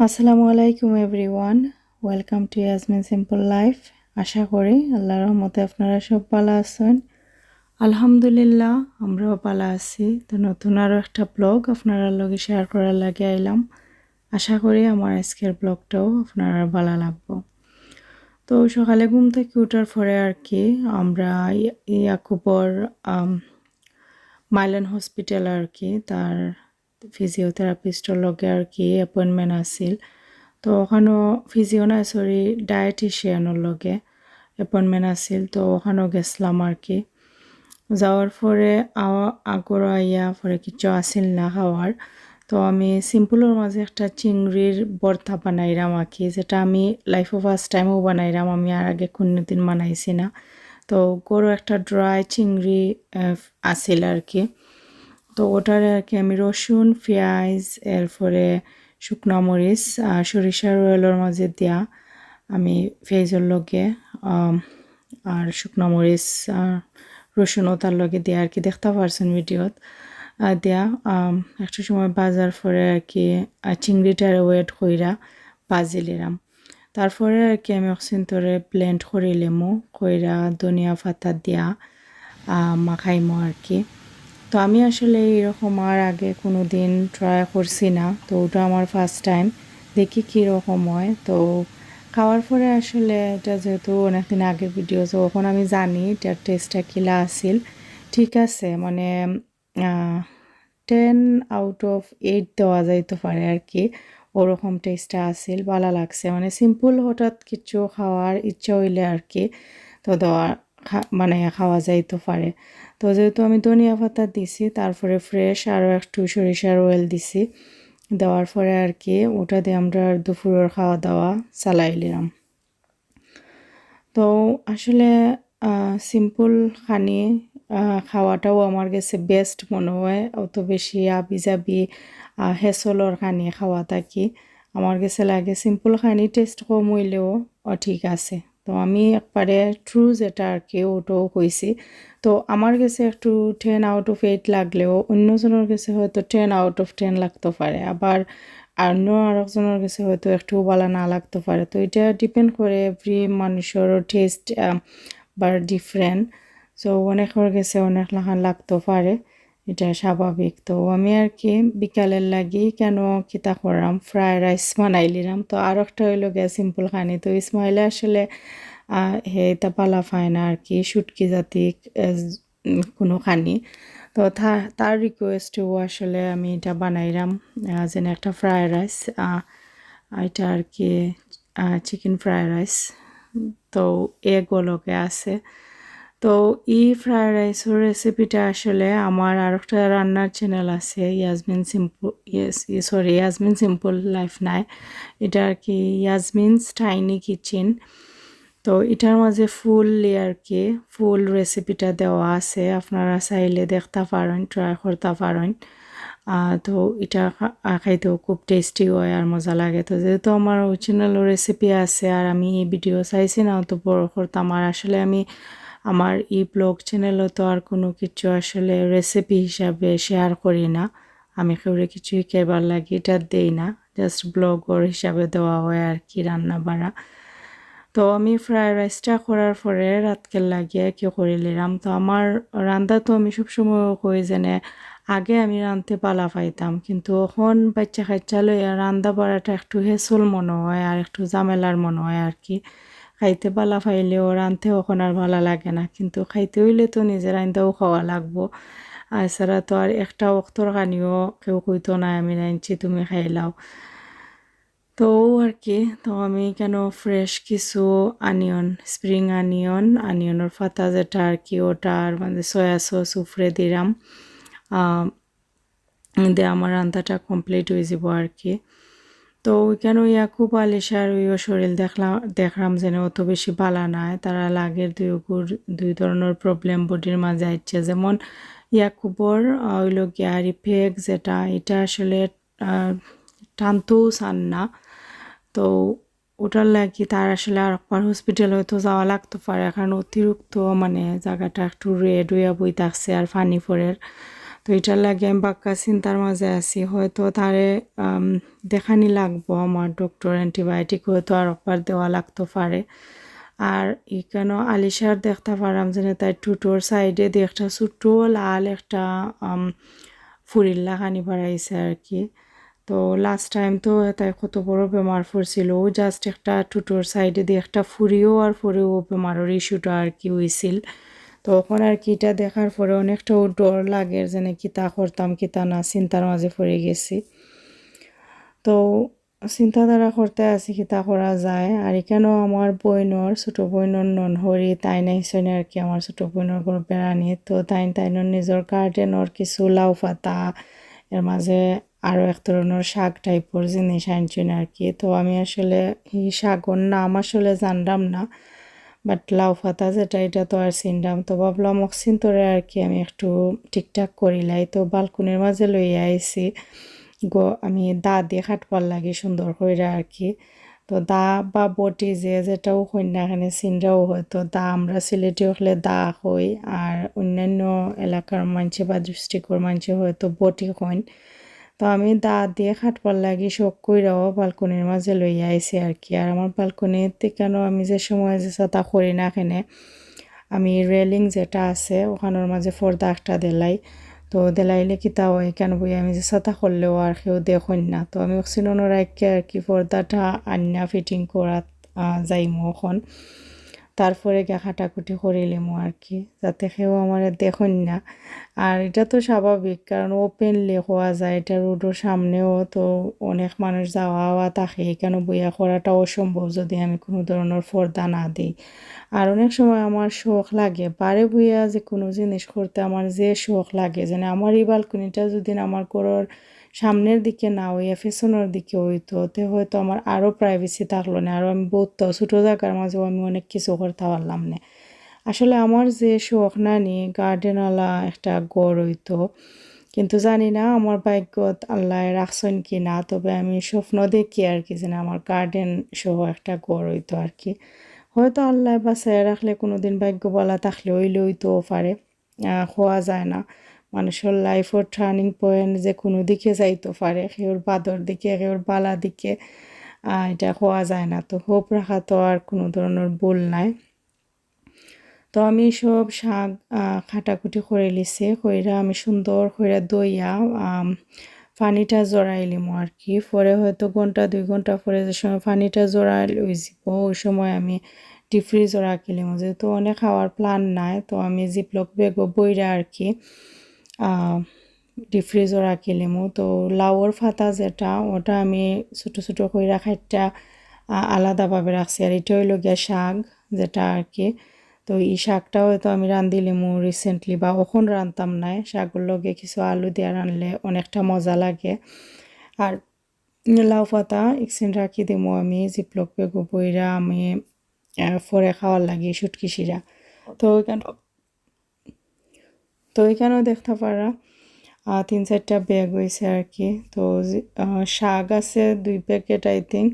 আসসালামু আলাইকুম everyone, welcome to Yasmin simple life. আশা করি আল্লাহর রহমতে আপনারা সব ভালো আছেন। আলহামদুলিল্লাহ, আমরাও ভালো আছি। তো নতুন আরও একটা ব্লগ আপনারা লগে শেয়ার করার লাগে আইলাম। আশা করি আমার আজকের ব্লগটাও আপনারা ভালো লাগবো। তো সকালে ঘুম থেকে ওঠার পরে আর কি আমরা ইয়াকুবর মাইলেন হসপিটাল আর কি তার ফিজিওথেরাপিস্টর লগে আর কি অ্যাপয়েন্টমেন্ট আছিল। তো ওখানেও ফিজিও না সরি ডায়েটিশিয়ানের লগে অ্যাপয়েন্টমেন্ট আছিল। তো ওখানেও গেছিলাম আর কি। যাওয়ার পরে আগর আইয়া পরে কিছু আসিল না খাওয়ার। তো আমি সিম্পলের মাঝে একটা চিংড়ির ভর্তা বানাইলাম আর কি, যেটা আমি লাইফে ফার্স্ট টাইমও বানাইলাম। আমি আর আগে কোনোদিন বানাইছি না। তো গরু একটা ড্রাই চিংড়ি আসিল আর কি। তো ওটার আর কি আমি রসুন পেঁয়াজ এরপরে শুকনো মরিচ সরিষার ওয়েলের মাঝে দিয়া আমি পেঁয়াজের লগে আর শুকনো মরিচ রসুনও তার লগে দিয়া আর কি দেখতে পারছেন ভিডিওত দিয়া একটা সময় বাজার পরে আর কি চিংড়িটার ওয়েট কইরা ভাজি লিলাম। তারপরে আর কি আমি অক্সিন্তরে ব্লেন্ড করে লিমু কইরা ধনিয়া পাতা দিয়া মাখাইমো আর কি। তো আমি আসলে এরকম আর আগে কোনো দিন ট্রাই করছি না, তো ওটা আমার ফার্স্ট টাইম। দেখি কীরকম হয়। তো খাওয়ার পরে আসলে এটা যেহেতু অনেকদিন আগের ভিডিও, তো ওখন আমি জানি এটার টেস্টটা কিলা আসিল। ঠিক আছে, মানে 10/8 দেওয়া যাইতে পারে আর কি। ওরকম টেস্টটা আসিল, ভালো লাগছে। মানে সিম্পল হঠাৎ কিছু খাওয়ার ইচ্ছা হইলে আর কি তো দেওয়া মানে খাওয়া যাইতে পারে। তো যেহেতু আমি ধনিয়া পাতা দিছি, তারপরে ফ্রেশ আরও একটু সরিষার অয়েল দিছি। দেওয়ার পরে আর কি ওটা দিয়ে আমরা দুপুরের খাওয়া দাওয়া চালাই নিলাম। তো আসলে সিম্পল খানি খাওয়াটাও আমার কাছে বেস্ট মনে হয়। অত বেশি আবিজাবি হেসলর খানি খাওয়া থাকি আমার কাছে লাগে সিম্পল খানি টেস্ট কম হইলেও ঠিক আছে। তো আমি একবারে ট্রু যেটা আর কি ওটাও কইছি। তো আমার কাছে একটু 10/8 লাগলেও অন্যজনের কাছে হয়তো 10/10 লাগতে পারে, আবার অন্য আরেকজনের কাছে হয়তো একটু ভালো না লাগতে পারে। তো এটা ডিপেন্ড করে এভরি মানুষেরও টেস্ট বা ডিফারেন্ট। সো অনেকের কাছে অনেক লাখান লাগতে পারে, এটা স্বাভাবিক। তো আমি আর কি বিকালের লাগি কেন কিতা করলাম ফ্রাইড রাইস বানাই নিলাম। তো আর একটা হইলো গিয়ে সিম্পল খানি। তো ইসমাইলে আসলে এটা পালা পায় না আর কি শুটকি জাতি কোনো খানি। তো তার রিকোয়েস্টেও আসলে আমি এটা বানাইলাম যেন একটা ফ্রাইড রাইস। এটা আর কি চিকেন ফ্রাইড রাইস। তো এগও লগে আছে। তো এই ফ্রাইড রাইসের রেসিপিটা আসলে আমার আর একটা রান্নার চ্যানেল আছে, ইয়াসমিন সিম্পল লাইফ নাই, এটা আর কি ইয়াসমিনস টাইনি কিচেন। তো এটার মাঝে আর কি ফুল রেসিপিটা দেওয়া আছে, আপনারা চাইলে দেখতে পারেন, ট্রাই করতে পারেন। তো এটা খাইতেও খুব টেস্টি হয় আর মজা লাগে। তো যেহেতু আমার চ্যানেলের রেসিপি আছে আর আমি এই ভিডিও চাইছি না তো বড় করতাম, আর আসলে আমি আমার এই ব্লগ চ্যানেলে তো আর কোনো কিছু আসলে রেসিপি হিসাবে শেয়ার করি না। আমি কেউরে কিছু খেবার লাগে এটা দেই না, জাস্ট ব্লগর হিসাবে দেওয়া হয় আর কি রান্না বাড়া। তো আমি ফ্রাইড রাইসটা করার পরে রাতকে লাগিয়ে কি করে নিলাম। তো আমার রান্না তো আমি সবসময় কই যেনে আগে আমি রাঁধতে পালা পাইতাম, কিন্তু এখন বাচ্চা কাচ্চা লইয়া রান্না বাড়াটা একটু হেসল মনে হয় আর একটু ঝামেলার মনে হয় আর কি। খাইতে পালা পাইলেও রাঁধতে এখন আর ভালো লাগে না, কিন্তু খাইতে হইলে তো নিজের রান্নাও খাওয়া লাগবো। এছাড়া তো আর একটা অক্তর কানিও কেউ কইতো না আমি রাঁধছি তুমি খাইলাও। তো আর কি তো আমি কেন ফ্রেশ কিছু স্প্রিং আনিয়নের পাতা যেটা আর কি ওটার মানে সয়া সস উপরে দিলাম। দিয়ে আমার রান্নাটা কমপ্লিট হয়ে যাব আর কি। তো ওইখানে খুব আলিশার ওইও শরীর দেখলাম যেন অত বেশি ভালো নয়। তারা লাগের দুই ধরনের প্রবলেম বডির মাঝে আসছে, যেমন ইয়াকুবর ওইল গিয়ারি ফেক যেটা এটা আসলে টানতেও চান না। তো ওটার লাগি তার আসলে আর একবার হসপিটালে হয়তো যাওয়া লাগতে পারে, কারণ অতিরিক্ত মানে জায়গাটা একটু রেড হইয়া বই থাকছে আর ফানি ফোরের। তো এটার লাগে আমি বাক্কা চিন্তার মাঝে আছি হয়তো তারে দেখানি লাগবো আমার ডক্টর অ্যান্টিবায়োটিক হয়তো আর একবার দেওয়া লাগতে পারে আর এখানে আলিশার দেখতে পারাম যে তাই টুটোর সাইডে দিয়ে একটা ছোট্ট লাল একটা ফুরিল্লা খানি বাড়াইছে আর কি তো লাস্ট টাইম তো তাই কত বড় বেমার পড়ছিল ও জাস্ট একটা টুটোর সাইডে দিয়ে একটা ফুরিও আর ফুরিও বেমারের ইস্যুটা আর কি হয়েছিল তখন আর কি এটা দেখার পরে অনেকটা ডর লাগে যে কিতা করতাম কিতা না চিন্তার মাঝে পড়ে গেছি তো চিন্তাধারা করতে আছি কিতা করা যায় আর এখানেও আমার বইনর ছোট বইনর ননহরি তাই নাইছেন আর কি আমার ছোট বইনর ঘর বেড়ানি তো তাইনর নিজের গার্ডেনর কিছু লাউ পাতা এর মাঝে আরও এক ধরনের শাক টাইপের জিনিস আনছেন আর কি তো আমি আসলে এই শাকর নাম আসলে জানলাম না বাট লাউ পাতা যেটা এটা তো আর চিনলাম তো ভাবলাম অক্সিন তোরে আর কি আমি একটু ঠিকঠাক করিলাই তো বালকনির মাঝে লইয়া আইছি আমি দা দিয়ে খাটবার লাগে সুন্দর করে আর কি তো দা বা বটি যেটাও কন্যাখানে চিনরাও হয় তো দা আমরা সিলেটি হলে দা হই আর অন্যান্য এলাকার মানুষে বা ডিস্ট্রিক্টর মানুষে হয়তো বটি হইন তো আমি দা দিয়ে খাটবার লাগি শখ কইরাও বালকনির মাঝে লইয়া আইছি আর কি আর আমার বালকনিতে কেন আমি যে সময় যে তা করি না এখানে আমি রেলিং যেটা আছে ওখানোর মাঝে পর্দা একটা দেলাই তো দেলাইলে কিতা হয় কেন বই আমি যে ছাতা করলেও আর কেউ দেখুন না তো আমি অক্সিজেনের রাখকে আর কি পর্দাটা আন্না ফিটিং করা যাইমো এখন তারপরে গিয়ে খাটাকুটি করিলিমো আর কি যাতে কেউ আমার দেখুন না আর এটা তো স্বাভাবিক কারণ ওপেনলি হওয়া যায় এটা রোডের সামনেও তো অনেক মানুষ যাওয়া আওয়া থাকে এখানে বইয়া করাটা অসম্ভব যদি আমি কোনো ধরনের পর্দা না দিই আর অনেক সময় আমার শখ লাগে বারে বইয়া যে কোনো জিনিস করতে আমার যে শখ লাগে যেন আমার এই বালকনিটা যদি আমার ঘরের সামনের দিকে না হইয়া পেছনের দিকে হইতো তে হয়তো আমার আরও প্রাইভেসি থাকলো না আরও আমি বহুত ছোটো জায়গার মাঝেও আমি অনেক কিছু করতে পারলাম না আসলে আমার যে শখ নানি গার্ডেনওয়ালা একটা ঘর হইতো কিন্তু জানি না আমার ভাগ্যত আল্লাহ রাখছেন কি না তবে আমি স্বপ্ন দেখি আর কি যেন আমার গার্ডেন সহ একটা ঘর হইতো আর কি হয়তো আল্লাহ বাসায় রাখলে কোনোদিন ভাগ্য বলা থাকলে হইলে হইতেও পারে হওয়া যায় না মানুষের লাইফের টার্নিং পয়েন্ট যে কোনো দিকে যাইতে পারে সেওর বাদর দিকে সেওর বালা দিকে এটা হওয়া যায় না তো হোপ রাখা তো আর কোনো ধরনের ভুল নাই তো আমি সব শাক খাটাকুটি করে লিছি কইরা আমি সুন্দর করে দইয়া পানিটা জড়াইলিম আর কি পরে হয়তো ঘন্টা 2 ঘন্টা পরে যে সময় পানিটা জড়াই লই যাব ওই সময় আমি ডিপ ফ্রিজে রাখিলিম যেহেতু অনেক খাওয়ার প্ল্যান নাই তো আমি জিপলক বেগও বইরা আর কি ডিপ ফ্রিজে রাখিলিম তো লাউর ফাতা যেটা ওটা আমি ছোটো ছোটো কইরা খাইটা আলাদাভাবে রাখছি আর এটা হইল গিয়া শাক যেটা আর কি তো এই শাকটাও হয়তো আমি রান্ধিলিমু রিসেন্টলি বা এখন রান্তাম নাই শাকগুলোর লগে কিছু আলু দিয়ে রানলে অনেকটা মজা লাগে আর লাউ পাতা এক্সচেঞ্জ রাখি দিমু আমি জিপলক বেগো বইরা আমি পরে খাওয়ার লাগে শুটকি শিরা তো এখানেও দেখতে পারা 3-4টা ব্যাগ হয়েছে আর কি তো শাক আছে 2 প্যাকেট আই থিঙ্ক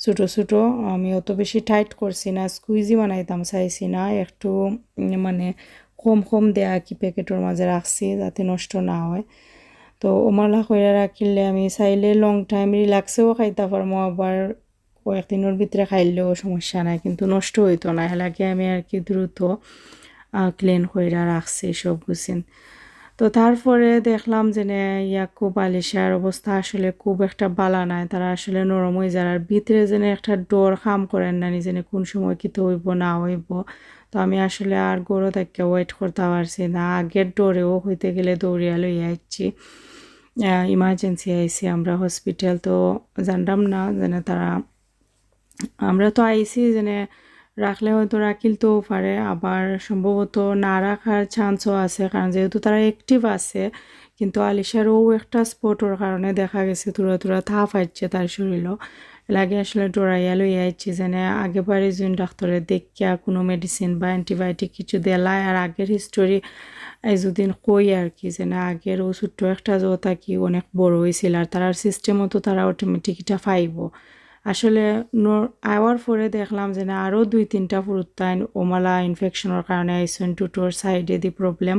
ছোটো ছোটো আমি অত বেশি টাইট করছি না স্কুইজি বানাইতাম চাইছি না একটু মানে কম দেয়া কি প্যাকেটের মাঝে রাখছি যাতে নষ্ট না হয় তো ওমালা করে রাখিলে আমি চাইলে লং টাইম রিল্যাক্সেও খাইতে পারবো আবার কয়েকদিনের ভিতরে খাইলেও সমস্যা নাই কিন্তু নষ্ট হইতো না এলাকে আমি আর কি দ্রুত ক্লিন করে রাখছি সব গুছিন তো তারপরে দেখলাম যে খুব আলিশার অবস্থা আসলে খুব একটা বালা নাই তারা আসলে নরম হয়ে যায় আর ভিতরে যেন একটা ডর খাম করেন না নিজে কোন সময় কি তো হইব না হইব তো আমি আসলে আর গরু থেকে ওয়েট করতে পারছি না আগের ডোরেও হইতে গেলে দৌড়িয়া লইয়া আইছি ইমার্জেন্সি আইছি আমরা হসপিটাল তো জানলাম না যেন তারা আমরা তো আইছি যেন রাখলে হয়তো রাখিলতেও পারে আবার সম্ভবত না রাখার চান্সও আছে কারণ যেহেতু তারা অ্যাক্টিভ আছে কিন্তু আলিশারও একটা স্পটর কারণে দেখা গেছে তুরা থা ফাইছে তার শরীরও লাগে আসলে ডরাইয়া লইয়া আইছি যেন আগেবারে যোন ডাক্তারে দেখিয়া কোনো মেডিসিন বা অ্যান্টিবায়োটিক কিছু দেলায় আর আগের হিস্টোরি যদিন কই আর কি যেন আগের ও ছোট্ট একটা জোতা কি অনেক বড় হয়েছিল আর তার সিস্টেমও তো তারা অটোমেটিক এটা পাইব আসলে আওয়ার পরে দেখলাম যে না আরও 2-3টা ফুরুত্তাইন ওমালা ইনফেকশনের কারণে আইসন টুটোর সাইডে দি প্রবলেম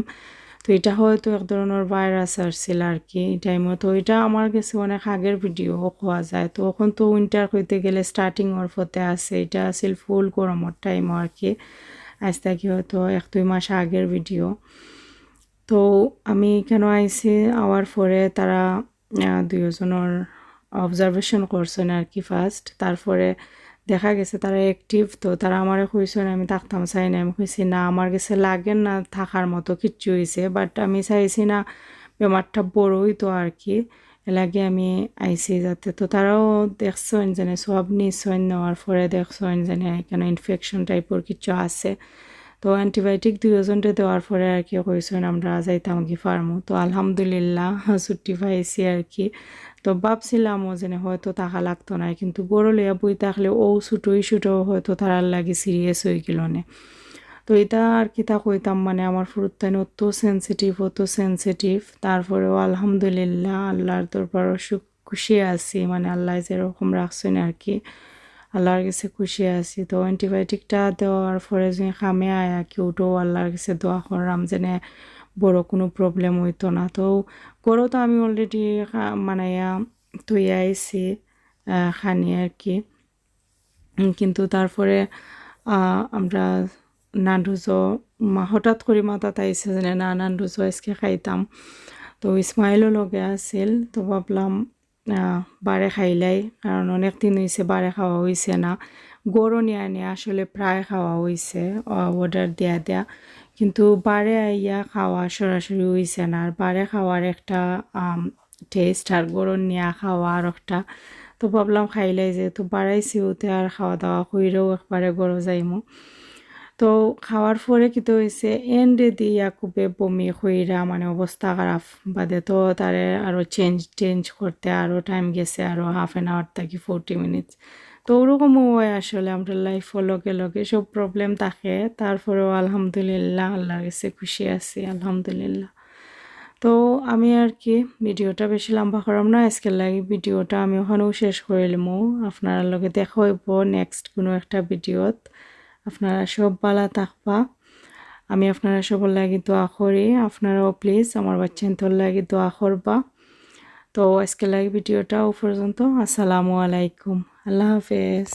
তো এটা হয়তো এক ধরনের ভাইরাস আসছিল আর কি এই টাইমে। তো এটা আমার কাছে অনেক আগের ভিডিও খোয়া যায়। তো এখন তো উইন্টার হইতে গেলে স্টার্টিং ওর ফতে আছে, এটা আছিল ফুল গরমের টাইম আর কি, আজ থেকে হয়তো 1-2 মাস আগের ভিডিও। তো আমি কেন আইছি আওয়ার পরে তারা দুজনের অবজারভেশন করছেন আর কি ফার্স্ট, তারপরে দেখা গেছে তারা অ্যাক্টিভ। তো তারা আমারে কইছেন আমি থাকতাম চাই না, আমি কইছি না আমার কাছে লাগেন না থাকার মতো কিচ্ছু হয়েছে, বাট আমি চাইছি না বেমারটা বড়ই তো আর কি, এলাগে আমি আইছি যাতে। তো তারাও দেখছেন যেন সব নিশ্চয় নেওয়ার পরে দেখছেন যেন এখানে ইনফেকশন টাইপের কিছু আছে। তো অ্যান্টিবায়োটিক দুজনটা দেওয়ার পরে আর কি কইছেন আমরা যাইতাম কি ফার্মো। তো আলহামদুলিল্লাহ ছুটি পাইছি আর কি। তো ভাবছিলামও যেন হয়তো টাকা লাগতো না, কিন্তু বড় লইয়া বই থাকলে ও ছুটো হয়তো তারার লাগে সিরিয়াস হয়ে গেল না। তো এটা আর কি তা কইতাম মানে আমার ফুরুত্তাইন অত সেন্সিটিভ, তারপরেও আলহামদুলিল্লাহ আল্লাহর দরবার খুশি আছি, মানে আল্লাহ যেরকম রাখছেন আর কি, আল্লাহর কাছে খুশি আছি। তো অ্যান্টিবায়োটিকটা দেওয়ার পরে যে খামে আয়া কেউটো আল্লাহর কাছে দোয়া করলাম যেন বড় কোনো প্রবলেম হইতো না। তো গরু তো আমি অলরেডি মানাইয়া থইয়া আইছি খানি আর কি। কিন্তু তারপরে আমরা নান্ডুজো হঠাৎ করে মাথাত আইছে যে না নান্ডুজো আজকে খাইতাম। তো ইসমাইলও লগে আছিল, তো ভাবলাম বারে খাইলাই, কারণ অনেক দিন হয়েছে বারে খাওয়া হয়েছে না। গরু নিয়ে নিয়ে আসলে প্রায় খাওয়া হয়েছে অর্ডার দেয়া, কিন্তু বারে আইয়া খাওয়া সরাসরি হয়েছে না। আর বারে খাওয়ার একটা টেস্ট আর গরু নিয়ে খাওয়া আর একটা। তো ভাবলাম খাইলাই যেহেতু বাড়াইছি ওতে আর খাওয়া দাওয়া কইরেও একবারে গরু যাইমু। তো খাওয়ার পরে কিতো হয়েছে এন্ডে দিয়া খুবে বমি হইরা মানে অবস্থা খারাপ, বাদে তো তারে আরও চেঞ্জ করতে আরও টাইম গেছে, আরও ½ থেকে 40 মিনিটস। তো ওরকমও হয় আসলে আমরা লাইফও লগে লগে সব প্রবলেম থাকে, তারপরেও আলহামদুলিল্লাহ আল্লাহর কাছে খুশি আছি আলহামদুলিল্লাহ। তো আমি আর কি ভিডিওটা বেশি লম্বা করাম না, আজকের লাগে ভিডিওটা আমি ওখানেও শেষ করে লিমু। আপনারা লগে দেখা হইব নেক্সট কোনো একটা ভিডিওত। আপনারা সব ভালো থাকবা, আমি আপনারা সবার লাগি দোয়া করি, আপনারাও প্লিজ আমার বাচ্চান্তর লাগি দোয়া করবা। তো আজকের লাগে ভিডিওটা ও পর্যন্ত, আসসালামু আলাইকুম, আল্লাহ হাফেজ।